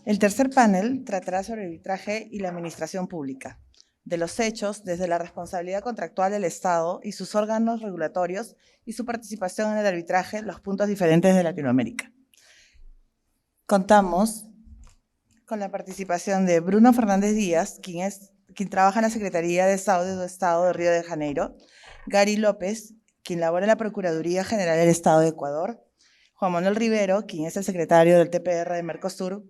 El tercer panel tratará sobre el arbitraje y la administración pública, de los hechos desde la responsabilidad contractual del Estado y sus órganos regulatorios y su participación en el arbitraje, los puntos diferentes de Latinoamérica. Contamos con la participación de Bruno Fernández Díaz, quien trabaja en la Secretaría de Estado del Estado de Río de Janeiro, Gary López, quien labora en la Procuraduría General del Estado de Ecuador, Juan Manuel Rivero, quien es el secretario del TPR de Mercosur,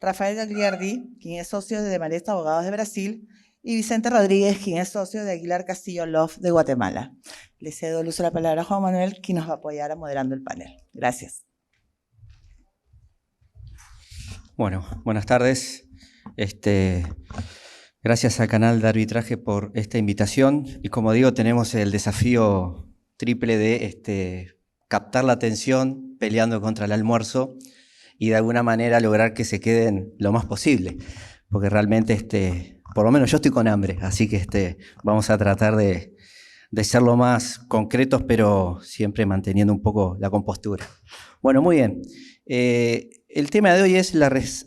Rafael Gagliardi, quien es socio de Maresta Abogados de Brasil, y Vicente Rodríguez, quien es socio de Aguilar Castillo Love de Guatemala. Le cedo el uso de la palabra a Juan Manuel, quien nos va a apoyar moderando el panel. Gracias. Bueno, buenas tardes. Gracias al canal de arbitraje por esta invitación. Y como digo, tenemos el desafío triple de captar la atención peleando contra el almuerzo y de alguna manera lograr que se queden lo más posible. Porque realmente, por lo menos yo estoy con hambre, así que vamos a tratar de ser lo más concretos, pero siempre manteniendo un poco la compostura. Bueno, muy bien. El tema de hoy es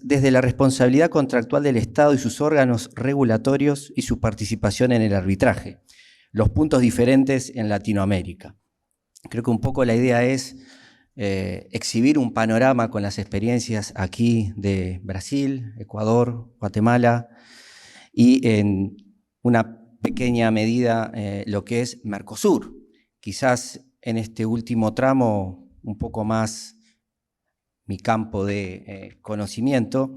desde la responsabilidad contractual del Estado y sus órganos regulatorios y su participación en el arbitraje, los puntos diferentes en Latinoamérica. Creo que un poco la idea es exhibir un panorama con las experiencias aquí de Brasil, Ecuador, Guatemala y en una pequeña medida lo que es Mercosur. Quizás en este último tramo un poco más mi campo de conocimiento,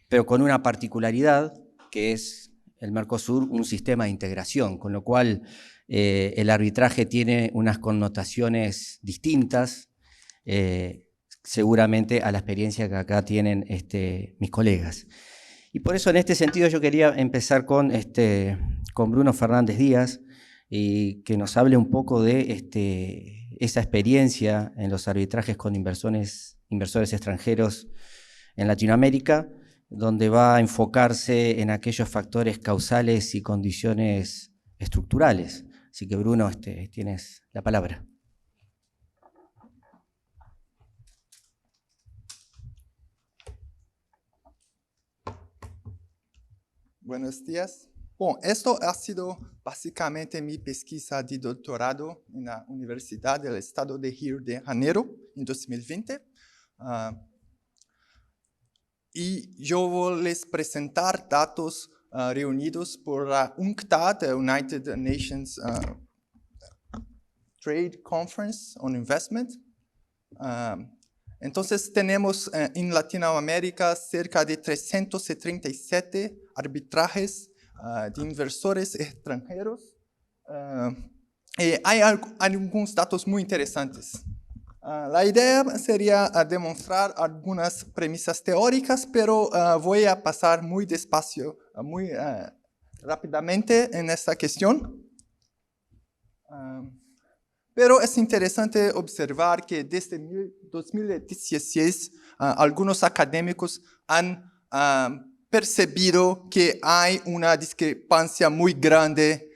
pero con una particularidad que es el Mercosur un sistema de integración, con lo cual el arbitraje tiene unas connotaciones distintas seguramente a la experiencia que acá tienen mis colegas. Y por eso en este sentido yo quería empezar con Bruno Fernández Díaz y que nos hable un poco de esa experiencia en los arbitrajes con inversores extranjeros en Latinoamérica, donde va a enfocarse en aquellos factores causales y condiciones estructurales. Así que Bruno, tienes la palabra. Buenos días. Bueno, esto ha sido básicamente mi pesquisa de doctorado en la Universidad del Estado de Río de Janeiro en 2020. Y yo voy a les presentar datos reunidos por la UNCTAD, the United Nations Trade Conference on Investment. Entonces tenemos en Latinoamérica cerca de 337 arbitrajes de inversores extranjeros. Y hay algunos datos muy interesantes. La idea sería demostrar algunas premisas teóricas, pero voy a pasar muy despacio, muy rápidamente en esta cuestión. Pero es interesante observar que desde 2016 algunos académicos han percibido que hay una discrepancia muy grande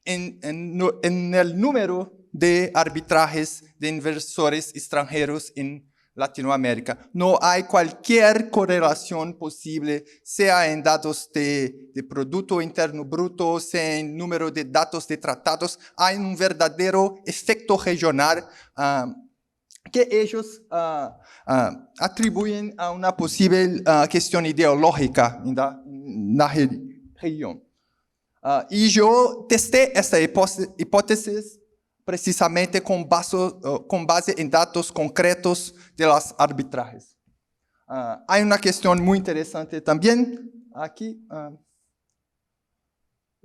en el número de arbitrajes de inversores extranjeros en Latinoamérica. No hay cualquier correlación posible, sea en datos de Producto Interno Bruto, sea en número de datos de tratados. Hay un verdadero efecto regional que ellos atribuyen a una posible cuestión ideológica en la región. Y yo testé esta hipótesis precisamente con base en datos concretos de los arbitrajes. Hay una cuestión muy interesante también aquí.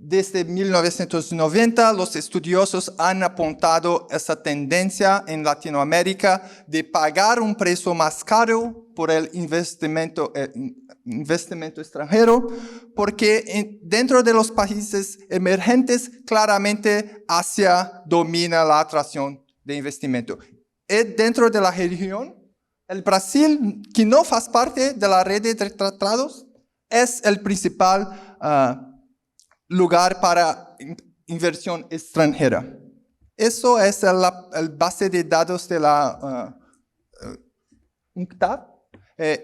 Desde 1990, los estudiosos han apuntado esa tendencia en Latinoamérica de pagar un precio más caro por el investimento extranjero, porque dentro de los países emergentes, claramente Asia domina la atracción de investimento. Y dentro de la región, el Brasil, que no hace parte de la red de tratados, es el principal lugar para inversión extranjera. Eso es la base de datos de la UNCTAD.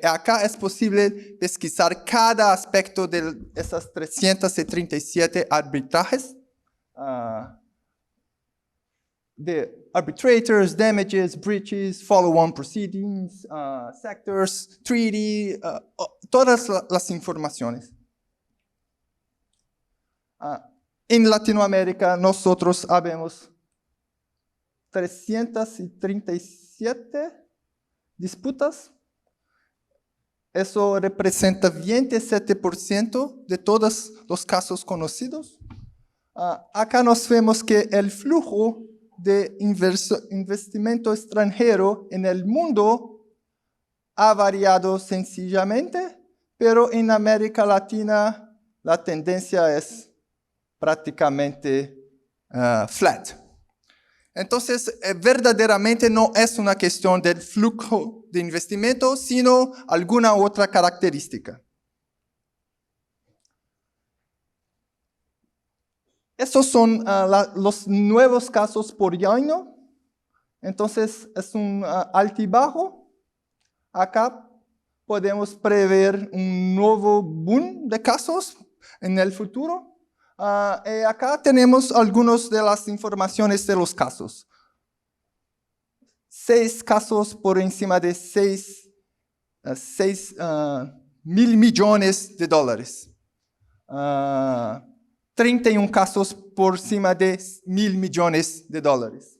Acá es posible pesquisar cada aspecto de esas 337 arbitrajes. De arbitrators, damages, breaches, follow-on proceedings, sectors, treaty, todas las informaciones. En Latinoamérica nosotros habemos 337 disputas. Eso representa 27% de todos los casos conocidos. Acá nos vemos que el flujo de investimento extranjero en el mundo ha variado sencillamente, pero en América Latina la tendencia es prácticamente flat. Entonces, verdaderamente no es una cuestión del flujo de investimento, sino alguna otra característica. Estos son los nuevos casos por año. Entonces, es un altibajo. Acá podemos prever un nuevo boom de casos en el futuro. Acá tenemos algunas de las informaciones de los casos. 6 casos por encima de 6 mil millones de dólares. 31 casos por encima de 1.000 millones de dólares.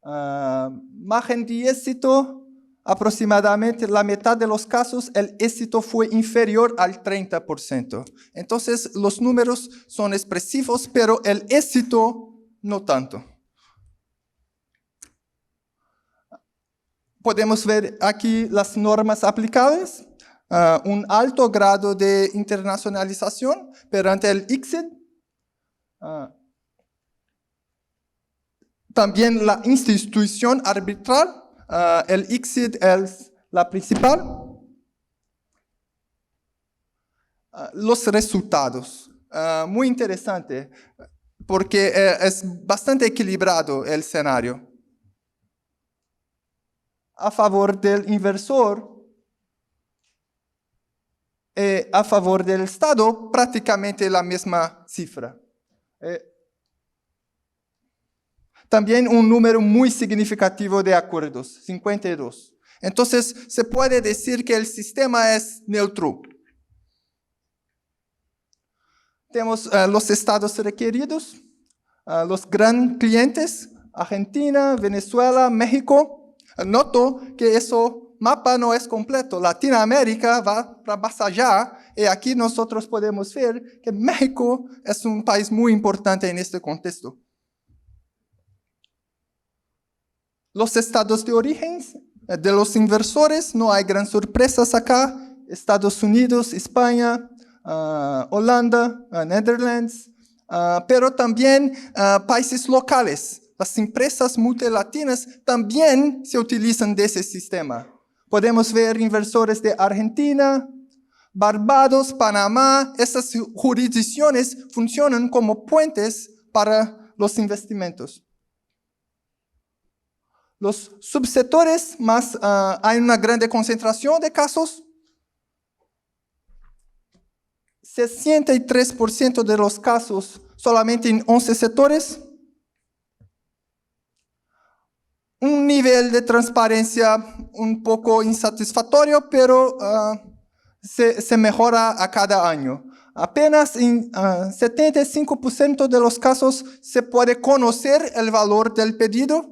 Margen de éxito, aproximadamente la mitad de los casos, el éxito fue inferior al 30%. Entonces, los números son expresivos, pero el éxito no tanto. Podemos ver aquí las normas aplicables, un alto grado de internacionalización, pero ante el ICSID, también la institución arbitral, el ICSID es la principal. Los resultados, muy interesante, porque es bastante equilibrado el escenario. A favor del inversor, a favor del Estado, prácticamente la misma cifra. También un número muy significativo de acuerdos, 52. Entonces, se puede decir que el sistema es neutro. Tenemos los estados requeridos, los gran clientes, Argentina, Venezuela, México. Noto que ese mapa no es completo. Latinoamérica va para más allá, y aquí nosotros podemos ver que México es un país muy importante en este contexto. Los estados de origen de los inversores, no hay gran sorpresas acá. Estados Unidos, España, Holanda, Netherlands, pero también países locales. Las empresas multilatinas también se utilizan de ese sistema. Podemos ver inversores de Argentina, Barbados, Panamá. Esas jurisdicciones funcionan como puentes para los investimentos. Los subsectores, más hay una grande concentración de casos. 63% de los casos solamente en 11 sectores. Un nivel de transparencia un poco insatisfactorio, pero se mejora a cada año. Apenas en 75% de los casos se puede conocer el valor del pedido.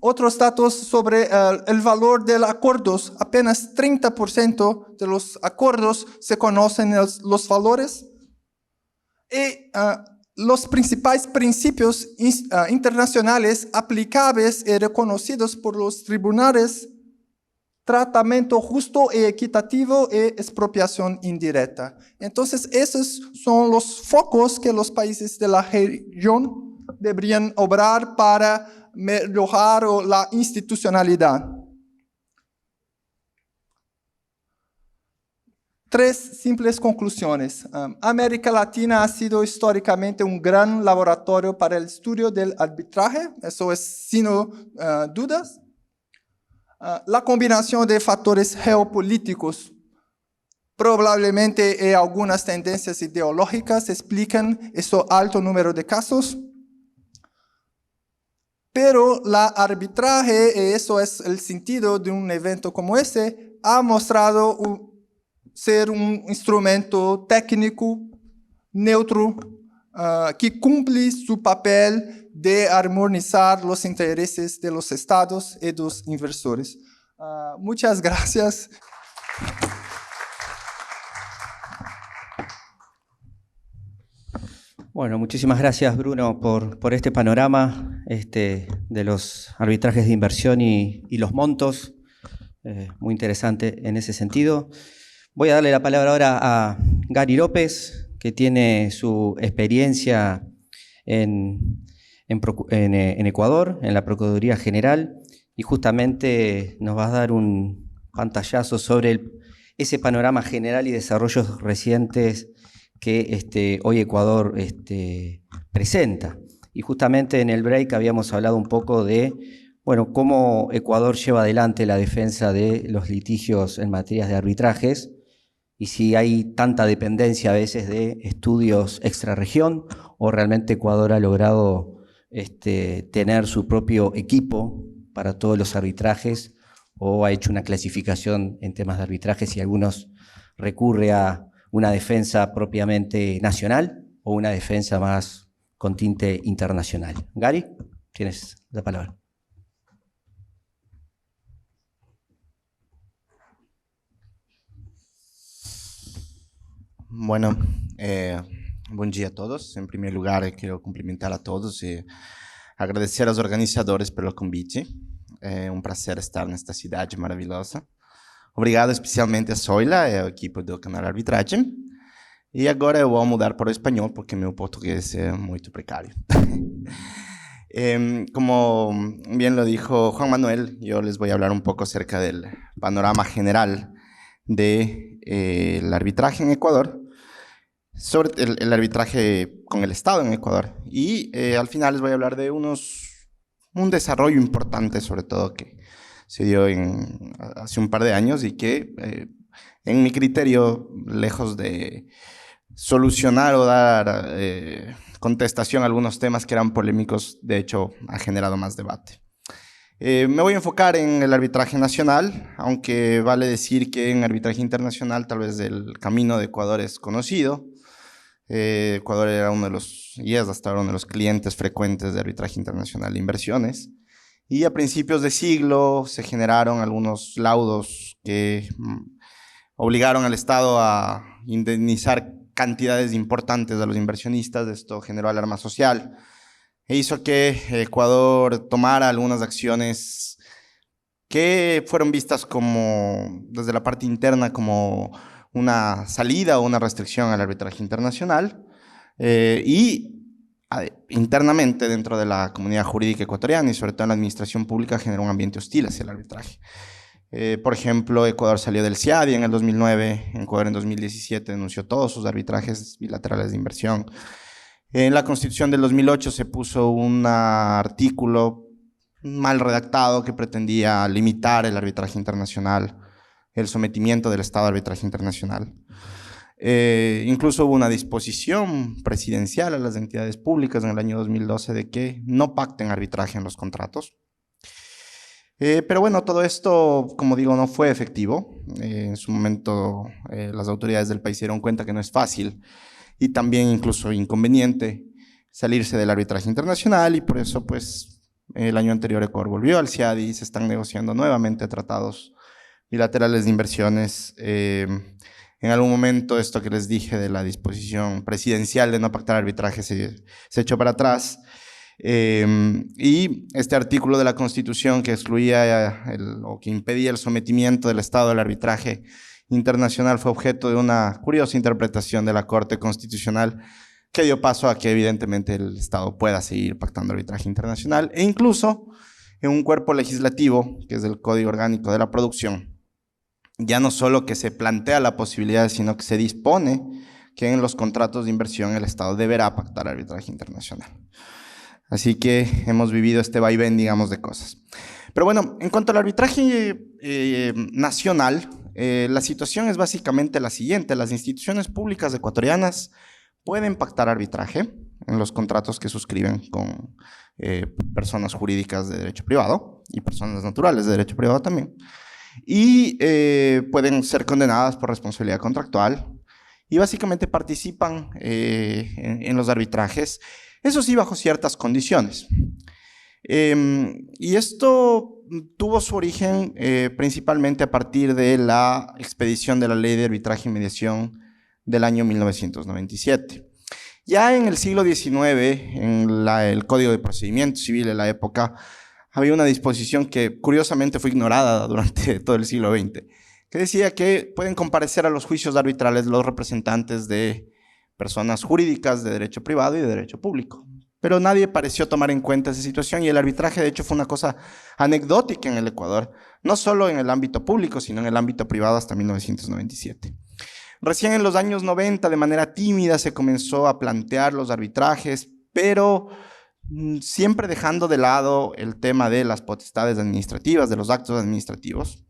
Otros datos sobre el valor de los acuerdos, apenas 30% de los acuerdos se conocen los valores. Y los principales principios internacionales aplicables y reconocidos por los tribunales: tratamiento justo y equitativo y expropiación indirecta. Entonces, esos son los focos que los países de la región deberían obrar para mejorar la institucionalidad. 3 simples conclusiones. América Latina ha sido históricamente un gran laboratorio para el estudio del arbitraje, eso es sin dudas. La combinación de factores geopolíticos, probablemente algunas tendencias ideológicas explican ese alto número de casos, pero la arbitraje, eso es el sentido de un evento como ese, ha mostrado ser un instrumento técnico neutro que cumple su papel de armonizar los intereses de los estados y de los inversores. Muchas gracias. Bueno, muchísimas gracias, Bruno, por este panorama de los arbitrajes de inversión y los montos. Muy interesante en ese sentido. Voy a darle la palabra ahora a Gary López, que tiene su experiencia en Ecuador, en la Procuraduría General, y justamente nos va a dar un pantallazo sobre ese panorama general y desarrollos recientes que hoy Ecuador presenta. Y justamente en el break habíamos hablado un poco de cómo Ecuador lleva adelante la defensa de los litigios en materias de arbitrajes y si hay tanta dependencia a veces de estudios extrarregión o realmente Ecuador ha logrado tener su propio equipo para todos los arbitrajes o ha hecho una clasificación en temas de arbitrajes y algunos recurre a una defensa propiamente nacional o una defensa más con tinte internacional. Gary, tienes la palabra. Bueno, buen día a todos. En primer lugar, quiero cumprimentar a todos y agradecer a los organizadores pelo convite. É um prazer estar nesta cidade maravilhosa. Obrigado especialmente a Soila e ao equipe do canal Arbitragem. E agora eu vou mudar para o espanhol porque meu português é muito precário. Como bien lo dijo Juan Manuel, yo les voy a hablar un poco acerca del panorama general del arbitraje en Ecuador, sobre el arbitraje con el Estado en Ecuador. Y al final les voy a hablar de un desarrollo importante, sobre todo, que se dio hace un par de años y que, en mi criterio, lejos de solucionar o dar contestación a algunos temas que eran polémicos, de hecho, ha generado más debate. Me voy a enfocar en el arbitraje nacional, aunque vale decir que en arbitraje internacional tal vez el camino de Ecuador es conocido. Ecuador era uno de los, y es hasta ahora uno de los clientes frecuentes de arbitraje internacional de inversiones. Y a principios de siglo se generaron algunos laudos que obligaron al Estado a indemnizar cantidades importantes a los inversionistas. Esto generó alarma social e hizo que Ecuador tomara algunas acciones que fueron vistas como, desde la parte interna, como una salida o una restricción al arbitraje internacional, y internamente dentro de la comunidad jurídica ecuatoriana y sobre todo en la administración pública generó un ambiente hostil hacia el arbitraje. Por ejemplo, Ecuador salió del CIADI en el 2009, Ecuador en 2017 denunció todos sus arbitrajes bilaterales de inversión. En la Constitución del 2008 se puso un artículo mal redactado que pretendía limitar el arbitraje internacional, el sometimiento del Estado a arbitraje internacional. Incluso hubo una disposición presidencial a las entidades públicas en el año 2012 de que no pacten arbitraje en los contratos. Pero bueno, todo esto, como digo, no fue efectivo. En su momento las autoridades del país se dieron cuenta que no es fácil y también incluso inconveniente salirse del arbitraje internacional, y por eso pues el año anterior Ecuador volvió al CIADI y se están negociando nuevamente tratados bilaterales de inversiones. En algún momento esto que les dije de la disposición presidencial de no pactar arbitraje se echó para atrás. Y este artículo de la Constitución que excluía o que impedía el sometimiento del Estado al arbitraje internacional fue objeto de una curiosa interpretación de la Corte Constitucional que dio paso a que evidentemente el Estado pueda seguir pactando arbitraje internacional, e incluso en un cuerpo legislativo que es el Código Orgánico de la Producción, ya no solo que se plantea la posibilidad, sino que se dispone que en los contratos de inversión el Estado deberá pactar arbitraje internacional. Así que hemos vivido este vaivén, digamos, de cosas. Pero bueno, en cuanto al arbitraje nacional, la situación es básicamente la siguiente. Las instituciones públicas ecuatorianas pueden pactar arbitraje en los contratos que suscriben con personas jurídicas de derecho privado y personas naturales de derecho privado también. Y pueden ser condenadas por responsabilidad contractual y básicamente participan en los arbitrajes, eso sí bajo ciertas condiciones. Y esto tuvo su origen principalmente a partir de la expedición de la Ley de Arbitraje y Mediación del año 1997. Ya en el siglo XIX, en el Código de Procedimiento Civil de la época, había una disposición que curiosamente fue ignorada durante todo el siglo XX, que decía que pueden comparecer a los juicios arbitrales los representantes de personas jurídicas de derecho privado y de derecho público. Pero nadie pareció tomar en cuenta esa situación y el arbitraje de hecho fue una cosa anecdótica en el Ecuador, no solo en el ámbito público, sino en el ámbito privado hasta 1997. Recién en los años 90, de manera tímida, se comenzó a plantear los arbitrajes, pero siempre dejando de lado el tema de las potestades administrativas, de los actos administrativos,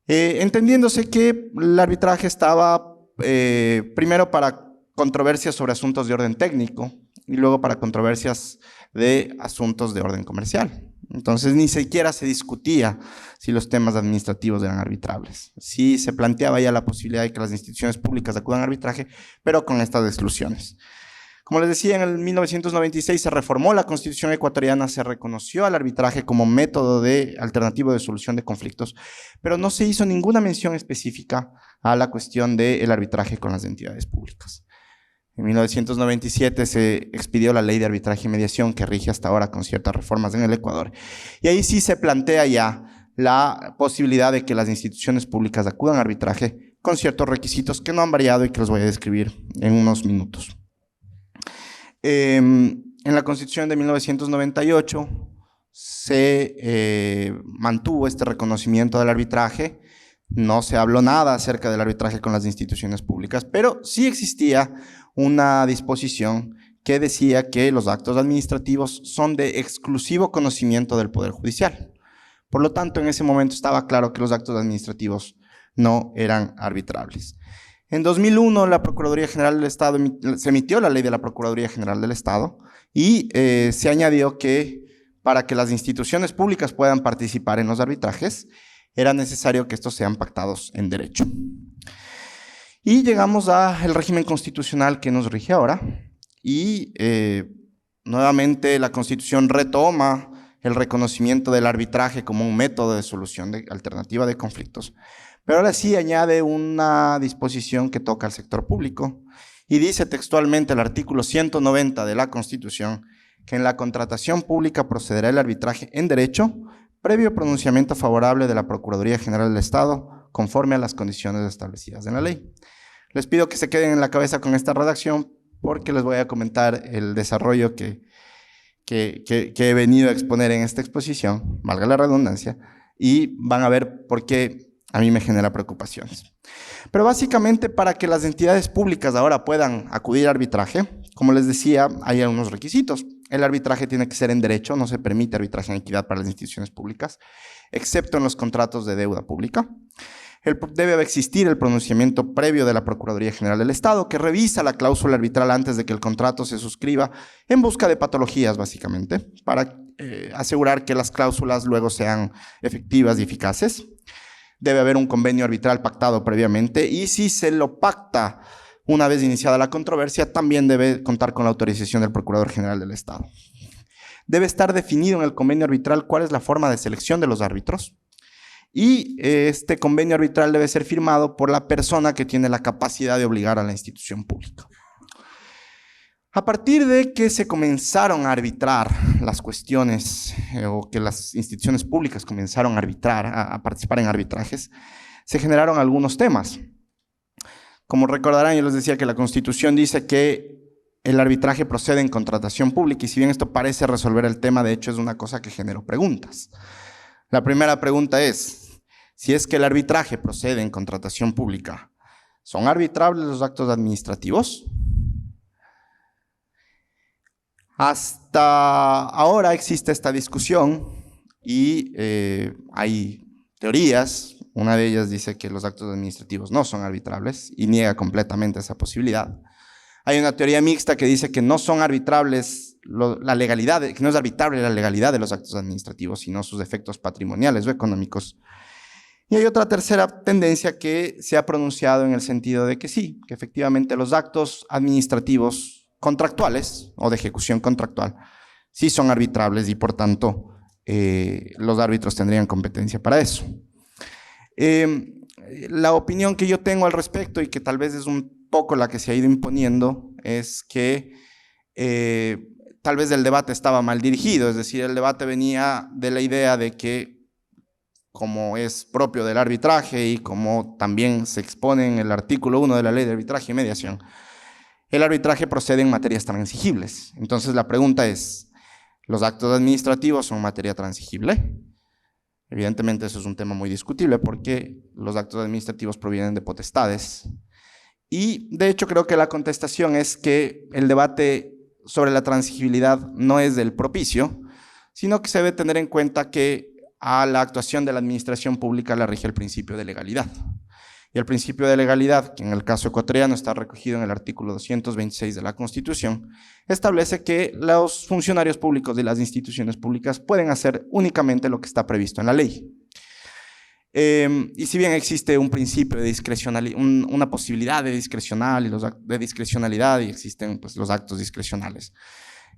entendiéndose que el arbitraje estaba primero para controversias sobre asuntos de orden técnico y luego para controversias de asuntos de orden comercial. Entonces ni siquiera se discutía si los temas administrativos eran arbitrables. Sí se planteaba ya la posibilidad de que las instituciones públicas acudan a arbitraje, pero con estas exclusiones. Como les decía, en el 1996 se reformó la Constitución ecuatoriana, se reconoció al arbitraje como método alternativo de solución de conflictos, pero no se hizo ninguna mención específica a la cuestión del arbitraje con las entidades públicas. En 1997 se expidió la Ley de Arbitraje y Mediación que rige hasta ahora con ciertas reformas en el Ecuador. Y ahí sí se plantea ya la posibilidad de que las instituciones públicas acudan a arbitraje con ciertos requisitos que no han variado y que los voy a describir en unos minutos. En la Constitución de 1998 se mantuvo este reconocimiento del arbitraje. No se habló nada acerca del arbitraje con las instituciones públicas, pero sí existía una disposición que decía que los actos administrativos son de exclusivo conocimiento del Poder Judicial. Por lo tanto, en ese momento estaba claro que los actos administrativos no eran arbitrables. En 2001, la Procuraduría General del Estado se emitió la Ley de la Procuraduría General del Estado y se añadió que para que las instituciones públicas puedan participar en los arbitrajes, era necesario que estos sean pactados en derecho. Y llegamos al régimen constitucional que nos rige ahora y nuevamente la Constitución retoma el reconocimiento del arbitraje como un método de solución alternativa de conflictos. Pero ahora sí añade una disposición que toca al sector público y dice textualmente el artículo 190 de la Constitución que en la contratación pública procederá el arbitraje en derecho previo pronunciamiento favorable de la Procuraduría General del Estado conforme a las condiciones establecidas en la ley. Les pido que se queden en la cabeza con esta redacción porque les voy a comentar el desarrollo que he venido a exponer en esta exposición, valga la redundancia, y van a ver por qué a mí me genera preocupaciones. Pero básicamente para que las entidades públicas ahora puedan acudir a arbitraje, como les decía, hay unos requisitos. El arbitraje tiene que ser en derecho, no se permite arbitraje en equidad para las instituciones públicas, excepto en los contratos de deuda pública. Debe existir el pronunciamiento previo de la Procuraduría General del Estado, que revisa la cláusula arbitral antes de que el contrato se suscriba en busca de patologías, básicamente, para asegurar que las cláusulas luego sean efectivas y eficaces. Debe haber un convenio arbitral pactado previamente y si se lo pacta una vez iniciada la controversia, también debe contar con la autorización del Procurador General del Estado. Debe estar definido en el convenio arbitral cuál es la forma de selección de los árbitros y este convenio arbitral debe ser firmado por la persona que tiene la capacidad de obligar a la institución pública. A partir de que se comenzaron a arbitrar las cuestiones o que las instituciones públicas comenzaron a arbitrar, a participar en arbitrajes, se generaron algunos temas. Como recordarán, yo les decía que la Constitución dice que el arbitraje procede en contratación pública y si bien esto parece resolver el tema, de hecho es una cosa que generó preguntas. La primera pregunta es, si es que el arbitraje procede en contratación pública, ¿son arbitrables los actos administrativos? Hasta ahora existe esta discusión y hay teorías. Una de ellas dice que los actos administrativos no son arbitrables y niega completamente esa posibilidad. Hay una teoría mixta que dice que no son arbitrables la legalidad, que no es arbitrable la legalidad de los actos administrativos, sino sus efectos patrimoniales o económicos. Y hay otra tercera tendencia que se ha pronunciado en el sentido de que sí, que efectivamente los actos administrativos contractuales o de ejecución contractual sí son arbitrables y por tanto los árbitros tendrían competencia para eso. La opinión que yo tengo al respecto y que tal vez es un poco la que se ha ido imponiendo es que tal vez el debate estaba mal dirigido, es decir, el debate venía de la idea de que, como es propio del arbitraje y como también se expone en el artículo 1 de la Ley de Arbitraje y Mediación, el arbitraje procede en materias transigibles. Entonces la pregunta es, ¿los actos administrativos son materia transigible? Evidentemente eso es un tema muy discutible porque los actos administrativos provienen de potestades. Y de hecho creo que la contestación es que el debate sobre la transigibilidad no es del propicio, sino que se debe tener en cuenta que a la actuación de la administración pública la rige el principio de legalidad. Y el principio de legalidad, que en el caso ecuatoriano está recogido en el artículo 226 de la Constitución, establece que los funcionarios públicos de las instituciones públicas pueden hacer únicamente lo que está previsto en la ley. Y si bien existe un principio de discrecionalidad, una posibilidad de discrecionalidad y existen pues, los actos discrecionales,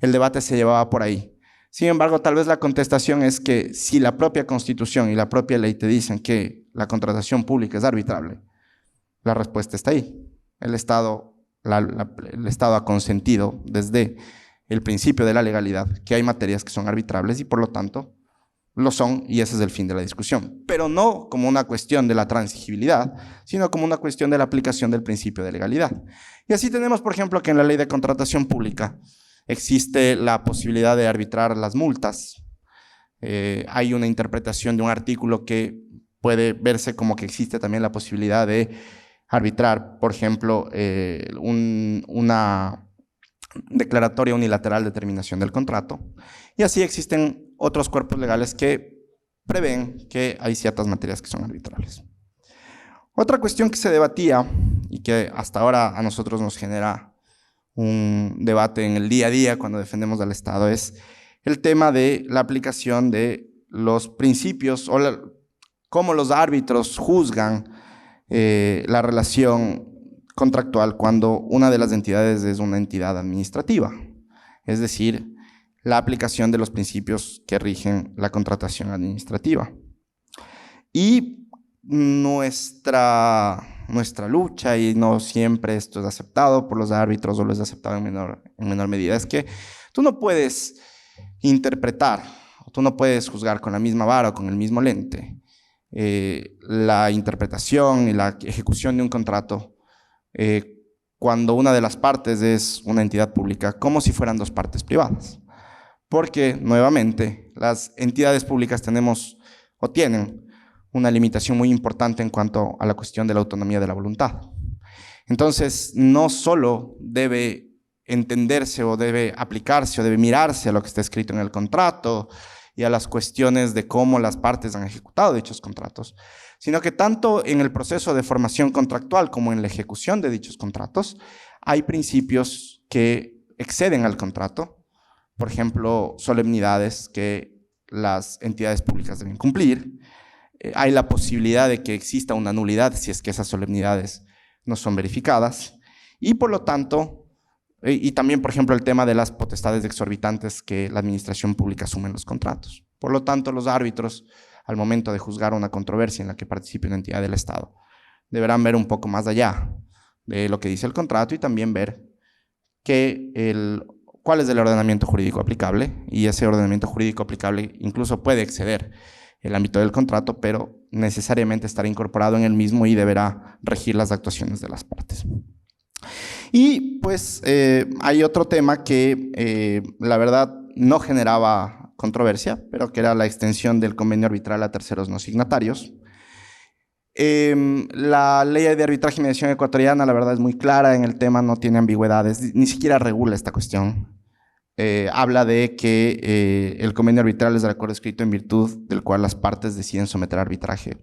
el debate se llevaba por ahí. Sin embargo, tal vez la contestación es que si la propia Constitución y la propia ley te dicen que la contratación pública es arbitrable, la respuesta está ahí. El Estado ha consentido desde el principio de la legalidad que hay materias que son arbitrables y por lo tanto lo son, y ese es el fin de la discusión. Pero no como una cuestión de la transigibilidad, sino como una cuestión de la aplicación del principio de legalidad. Y así tenemos, por ejemplo, que en la Ley de Contratación Pública existe la posibilidad de arbitrar las multas. Hay una interpretación de un artículo que puede verse como que existe también la posibilidad de arbitrar, por ejemplo, una declaratoria unilateral de terminación del contrato. Y así existen otros cuerpos legales que prevén que hay ciertas materias que son arbitrables. Otra cuestión que se debatía y que hasta ahora a nosotros nos genera un debate en el día a día cuando defendemos al Estado es el tema de la aplicación de los principios o cómo los árbitros juzgan la relación contractual cuando una de las entidades es una entidad administrativa, es decir, la aplicación de los principios que rigen la contratación administrativa. Y nuestra lucha, y no siempre esto es aceptado por los árbitros o lo es aceptado en menor medida, es que tú no puedes interpretar, o tú no puedes juzgar con la misma vara o con el mismo lente la interpretación y la ejecución de un contrato cuando una de las partes es una entidad pública, como si fueran dos partes privadas. Porque, nuevamente, las entidades públicas tienen una limitación muy importante en cuanto a la cuestión de la autonomía de la voluntad. Entonces, no solo debe entenderse o debe aplicarse o debe mirarse a lo que está escrito en el contrato y a las cuestiones de cómo las partes han ejecutado dichos contratos, sino que tanto en el proceso de formación contractual como en la ejecución de dichos contratos hay principios que exceden al contrato, por ejemplo, solemnidades que las entidades públicas deben cumplir. Hay la posibilidad de que exista una nulidad si es que esas solemnidades no son verificadas. Y por lo tanto, y también, por ejemplo, el tema de las potestades exorbitantes que la administración pública asume en los contratos. Por lo tanto, los árbitros, al momento de juzgar una controversia en la que participe una entidad del Estado, deberán ver un poco más allá de lo que dice el contrato y también ver cuál es el ordenamiento jurídico aplicable, y ese ordenamiento jurídico aplicable incluso puede exceder el ámbito del contrato, pero necesariamente estará incorporado en el mismo y deberá regir las actuaciones de las partes. Y pues hay otro tema que la verdad no generaba controversia, pero que era la extensión del convenio arbitral a terceros no signatarios. La ley de arbitraje y mediación ecuatoriana, la verdad, es muy clara en el tema, no tiene ambigüedades, ni siquiera regula esta cuestión. habla de que el convenio arbitral es el acuerdo escrito en virtud del cual las partes deciden someter a arbitraje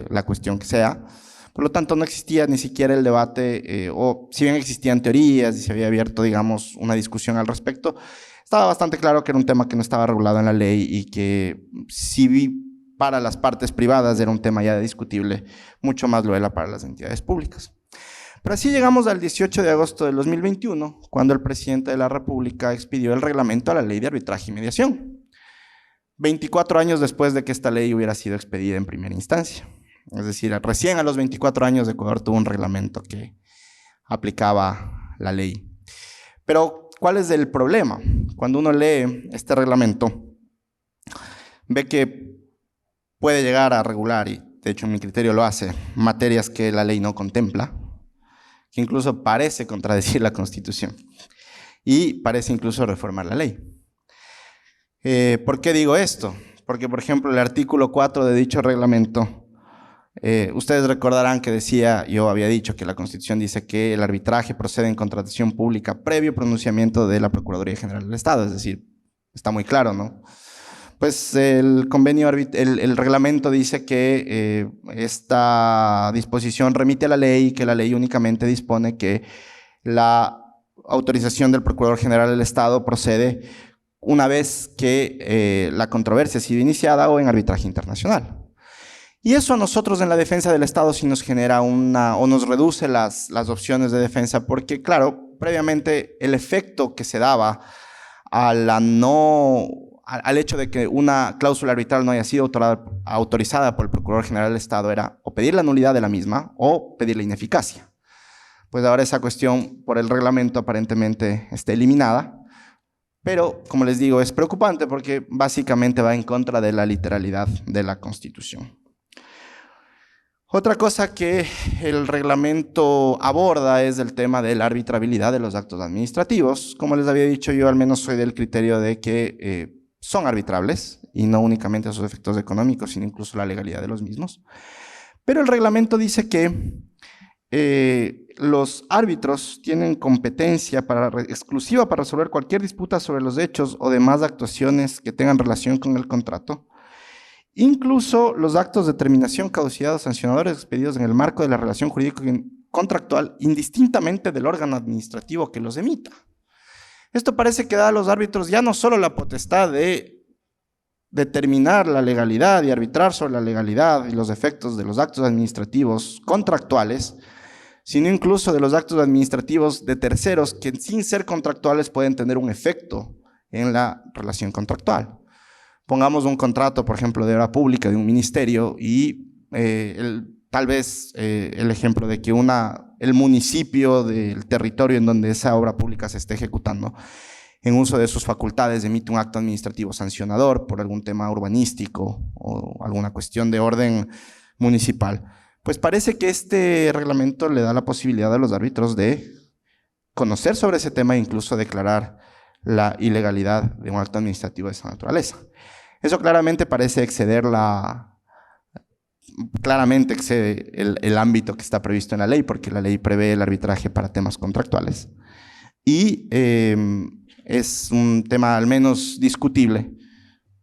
la cuestión que sea. Por lo tanto, no existía ni siquiera el debate, o si bien existían teorías y se había abierto, digamos, una discusión al respecto, estaba bastante claro que era un tema que no estaba regulado en la ley y que si para las partes privadas era un tema ya discutible, mucho más lo era para las entidades públicas. Pero así llegamos al 18 de agosto del 2021, cuando el presidente de la República expidió el reglamento a la Ley de Arbitraje y Mediación, 24 años después de que esta ley hubiera sido expedida en primera instancia. Es decir, recién a los 24 años Ecuador tuvo un reglamento que aplicaba la ley. Pero, ¿cuál es el problema? Cuando uno lee este reglamento, ve que puede llegar a regular, y de hecho en mi criterio lo hace, materias que la ley no contempla, que incluso parece contradecir la Constitución y parece incluso reformar la ley. ¿Por qué digo esto? Porque, por ejemplo, el artículo 4 de dicho reglamento, ustedes recordarán que decía, yo había dicho que la Constitución dice que el arbitraje procede en contratación pública previo pronunciamiento de la Procuraduría General del Estado, es decir, está muy claro, ¿no? Pues el reglamento dice que esta disposición remite a la ley y que la ley únicamente dispone que la autorización del Procurador General del Estado procede una vez que la controversia ha sido iniciada o en arbitraje internacional. Y eso a nosotros en la defensa del Estado sí nos genera o nos reduce las opciones de defensa, porque claro, previamente el efecto que se daba al hecho de que una cláusula arbitral no haya sido autorizada por el Procurador General del Estado era o pedir la nulidad de la misma o pedir la ineficacia. Pues ahora esa cuestión por el reglamento aparentemente está eliminada, pero como les digo es preocupante porque básicamente va en contra de la literalidad de la Constitución. Otra cosa que el reglamento aborda es el tema de la arbitrabilidad de los actos administrativos. Como les había dicho, yo al menos soy del criterio de que son arbitrables, y no únicamente a sus efectos económicos, sino incluso la legalidad de los mismos. Pero el reglamento dice que los árbitros tienen competencia exclusiva para resolver cualquier disputa sobre los hechos o demás actuaciones que tengan relación con el contrato, incluso los actos de terminación, caducidad o sancionadores expedidos en el marco de la relación jurídica contractual, indistintamente del órgano administrativo que los emita. Esto parece que da a los árbitros ya no solo la potestad de determinar la legalidad y arbitrar sobre la legalidad y los efectos de los actos administrativos contractuales, sino incluso de los actos administrativos de terceros que sin ser contractuales pueden tener un efecto en la relación contractual. Pongamos un contrato, por ejemplo, de obra pública de un ministerio y tal vez el ejemplo de que el municipio del territorio en donde esa obra pública se esté ejecutando, en uso de sus facultades, emite un acto administrativo sancionador por algún tema urbanístico o alguna cuestión de orden municipal. Pues parece que este reglamento le da la posibilidad a los árbitros de conocer sobre ese tema e incluso declarar la ilegalidad de un acto administrativo de esa naturaleza. Eso claramente parece exceder excede el ámbito que está previsto en la ley, porque la ley prevé el arbitraje para temas contractuales. Y es un tema al menos discutible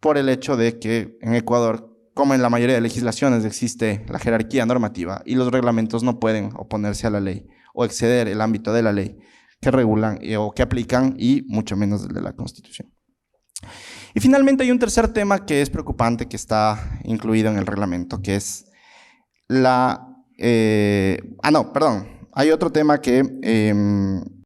por el hecho de que en Ecuador, como en la mayoría de legislaciones, existe la jerarquía normativa y los reglamentos no pueden oponerse a la ley o exceder el ámbito de la ley que regulan o que aplican, y mucho menos el de la Constitución. Y finalmente hay un tercer tema que es preocupante, que está incluido en el reglamento, que es hay otro tema que